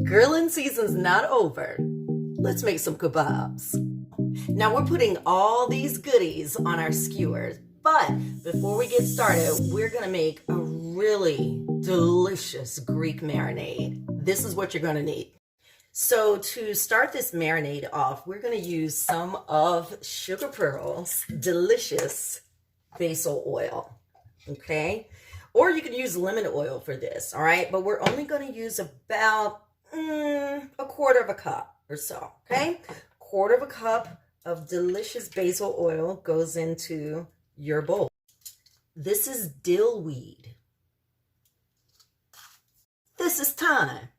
Grilling season's not over. Let's make some kebabs. Now we're putting all these goodies on our skewers, but before we get started, we're gonna make a really delicious Greek marinade. This is what you're gonna need. So to start this marinade off, we're gonna use some of SugarPearl's delicious basil oil, okay? Or you could use lemon oil for this, all right? But we're only gonna use about a quarter of a cup or so, okay? Quarter of a cup of delicious basil oil goes into your bowl. This is dill weed. This is thyme.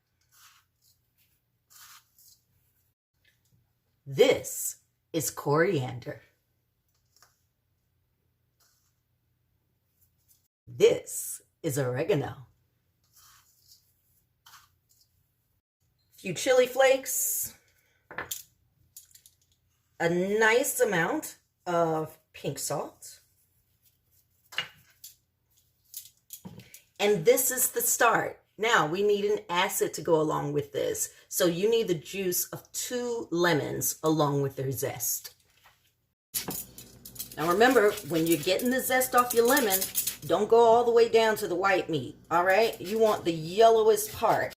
This is coriander. This is oregano. A few chili flakes, a nice amount of pink salt. And this is the start. Now we need an acid to go along with this. So you need the juice of 2 lemons along with their zest. Now remember, when you're getting the zest off your lemon, don't go all the way down to the white meat, all right? You want the yellowest part.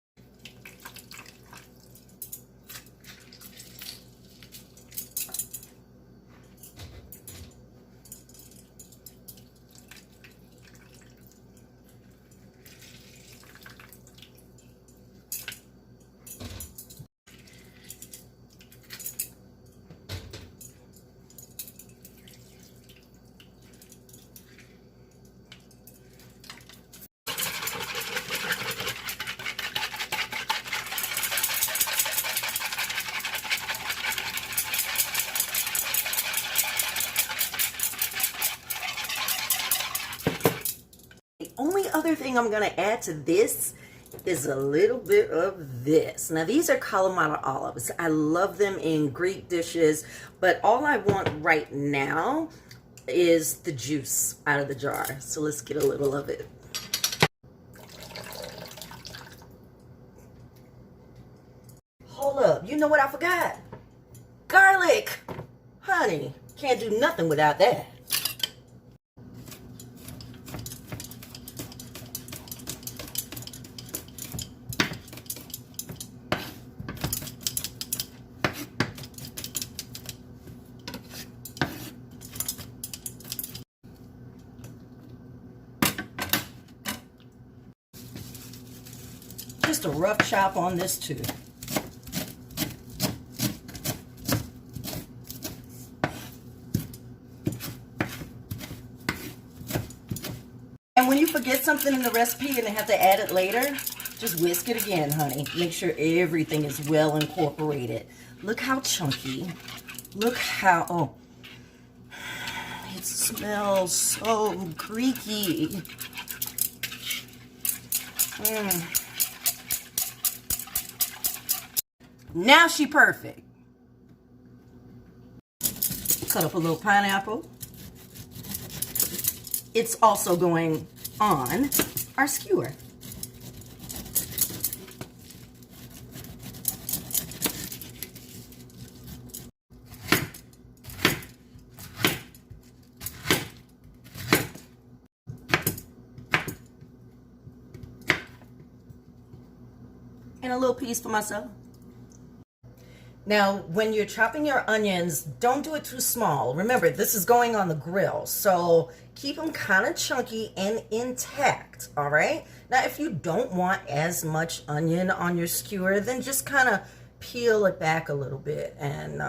The only other thing I'm going to add to this is a little bit of this. Now these are Kalamata olives. I love them in Greek dishes, but all I want right now is the juice out of the jar. So let's get a little of it. Hold up, you know what I forgot? Garlic. Honey, can't do nothing without that. Just a rough chop on this too. And when you forget something in the recipe and have to add it later, just whisk it again, honey. Make sure everything is well incorporated. Look how chunky. Look how, oh, it smells so Greeky. Now she perfect. Cut up a little pineapple. It's also going on our skewer. And a little piece for myself. Now, when you're chopping your onions, don't do it too small. Remember, this is going on the grill, so keep them kind of chunky and intact, all right? Now, if you don't want as much onion on your skewer, then just kind of peel it back a little bit. And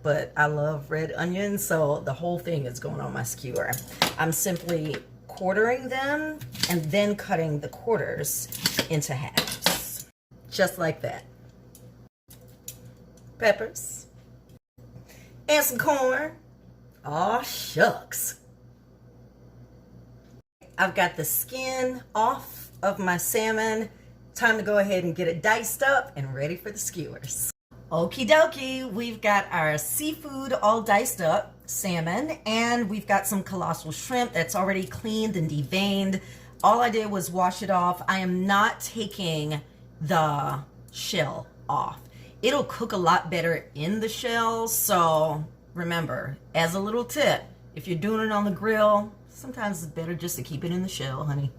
but I love red onions, so the whole thing is going on my skewer. I'm simply quartering them and then cutting the quarters into halves, just like that. Peppers and some corn. Aw, shucks. I've got the skin off of my salmon. Time to go ahead and get it diced up and ready for the skewers. Okie dokie, we've got our seafood all diced up, salmon, and we've got some colossal shrimp that's already cleaned and deveined. All I did was wash it off. I am not taking the shell off. It'll cook a lot better in the shell. So remember, as a little tip, if you're doing it on the grill, sometimes it's better just to keep it in the shell, honey.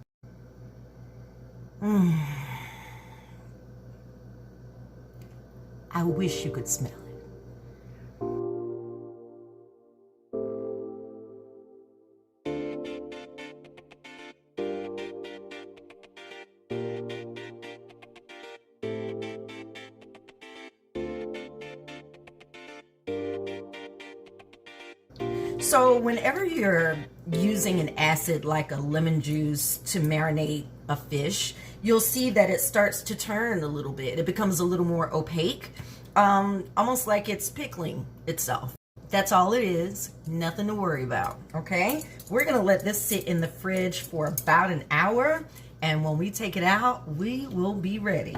I wish you could smell it. So whenever you're using an acid like a lemon juice to marinate a fish, you'll see that it starts to turn a little bit. It becomes a little more opaque, almost like it's pickling itself. That's all it is, nothing to worry about, okay? We're gonna let this sit in the fridge for about an hour, and when we take it out, we will be ready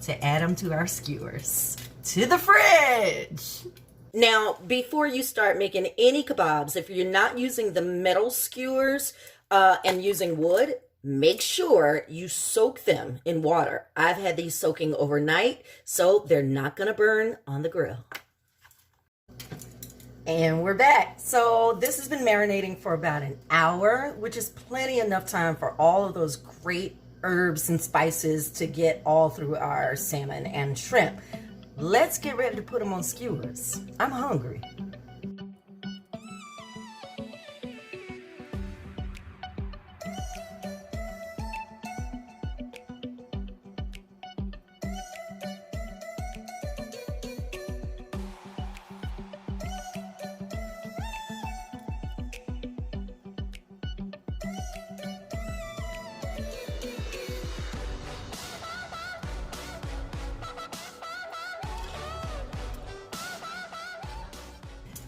to add them to our skewers. To the fridge! Now, before you start making any kebabs, if you're not using the metal skewers and using wood, make sure you soak them in water. I've had these soaking overnight, so they're not going to burn on the grill. And we're back. So this has been marinating for about an hour, which is plenty enough time for all of those great herbs and spices to get all through our salmon and shrimp. Let's get ready to put them on skewers. I'm hungry.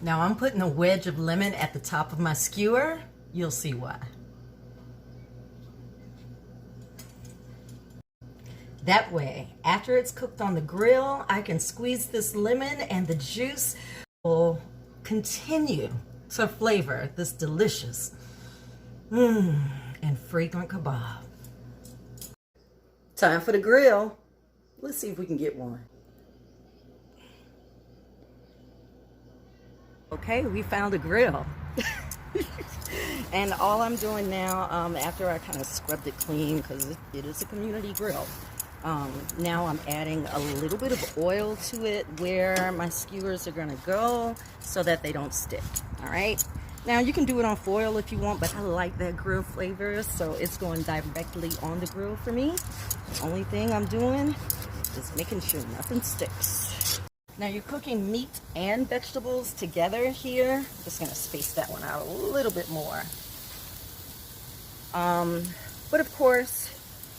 Now I'm putting a wedge of lemon at the top of my skewer. You'll see why. That way, after it's cooked on the grill, I can squeeze this lemon and the juice will continue to flavor this delicious and fragrant kebab. Time for the grill. Let's see if we can get one. Okay, we found a grill. And all I'm doing now, after I kind of scrubbed it clean, because it is a community grill, now I'm adding a little bit of oil to it where my skewers are gonna go so that they don't stick, all right? Now you can do it on foil if you want, but I like that grill flavor, so it's going directly on the grill for me. The only thing I'm doing is making sure nothing sticks. Now you're cooking meat and vegetables together here. I'm just gonna space that one out a little bit more. But of course,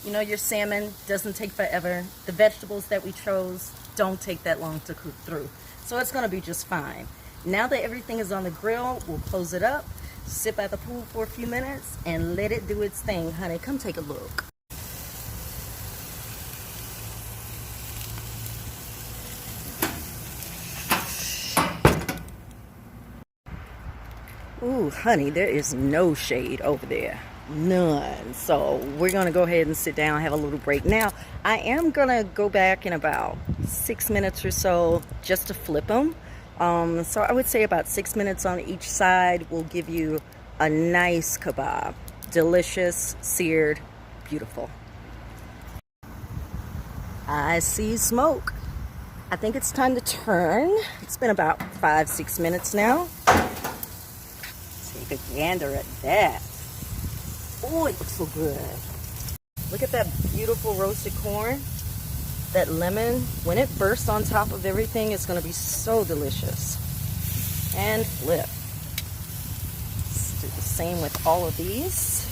you know, your salmon doesn't take forever. The vegetables that we chose don't take that long to cook through. So it's gonna be just fine. Now that everything is on the grill, we'll close it up, sit by the pool for a few minutes, and let it do its thing. Honey, come take a look. Ooh, honey, there is no shade over there. None. So we're going to go ahead and sit down, have a little break. Now, I am going to go back in about 6 minutes or so just to flip them. So I would say about 6 minutes on each side will give you a nice kebab. Delicious, seared, beautiful. I see smoke. I think it's time to turn. It's been about 5-6 minutes now. Take a gander at that. Oh, it looks so good. Look at that beautiful roasted corn. That lemon, when it bursts on top of everything, it's going to be so delicious. And flip. Let's do the same with all of these.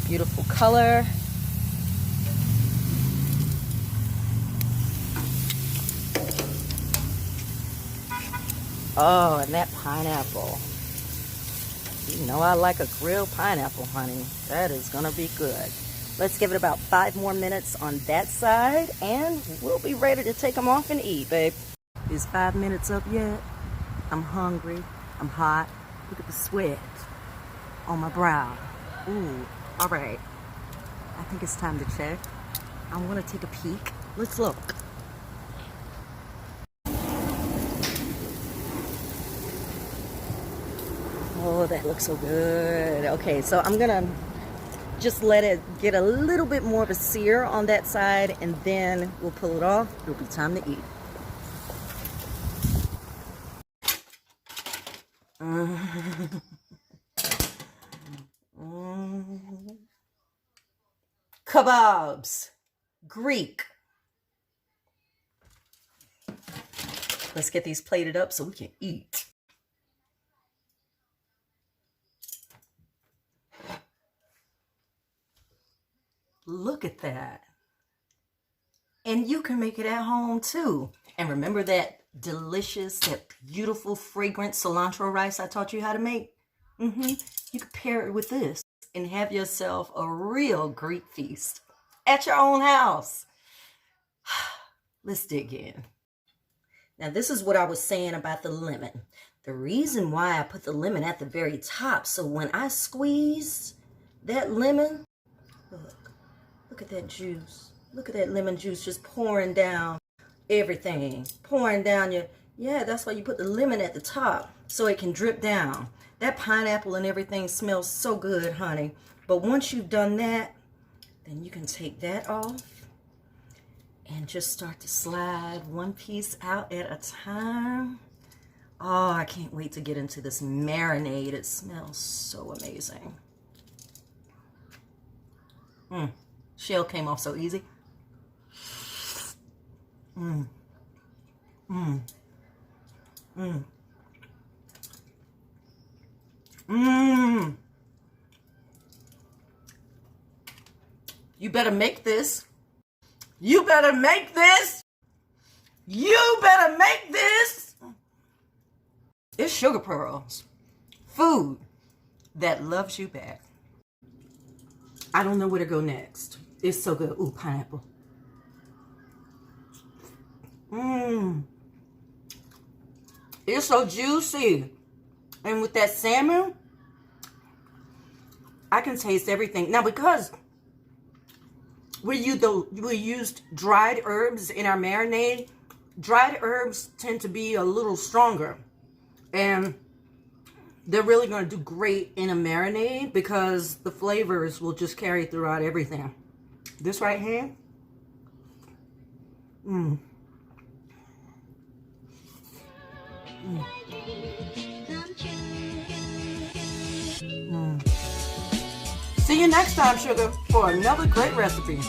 Beautiful color. Oh, and that pineapple. You know I like a grilled pineapple, honey. That is gonna be good. Let's give it about 5 more minutes on that side, and we'll be ready to take them off and eat, babe. Is 5 minutes up yet? I'm hungry. I'm hot. Look at the sweat on my brow. Ooh, all right. I think it's time to check. I want to take a peek. Let's look. Oh, that looks so good. Okay, so I'm gonna just let it get a little bit more of a sear on that side, and then we'll pull it off. It'll be time to eat. Kabobs, Greek. Let's get these plated up so we can eat. Look at that. And you can make it at home too. And remember that delicious, that beautiful, fragrant cilantro rice I taught you how to make? You can pair it with this and have yourself a real Greek feast at your own house. Let's dig in. Now, this is what I was saying about the lemon. The reason why I put the lemon at the very top, so when I squeeze that lemon, look at that juice. Look at that lemon juice just pouring down everything. Pouring down your, yeah, that's why you put the lemon at the top, so it can drip down. That pineapple and everything smells so good, honey. But once you've done that, then you can take that off and just start to slide one piece out at a time. Oh, I can't wait to get into this marinade. It smells so amazing. Shell came off so easy. You better make this. You better make this. You better make this. It's SugarPearl's food that loves you back. I don't know where to go next. It's so good. Ooh, pineapple. It's so juicy. And with that salmon, I can taste everything. Now, because we used dried herbs in our marinade, dried herbs tend to be a little stronger. And they're really going to do great in a marinade because the flavors will just carry throughout everything. This right here. See you next time, sugar, for another great recipe.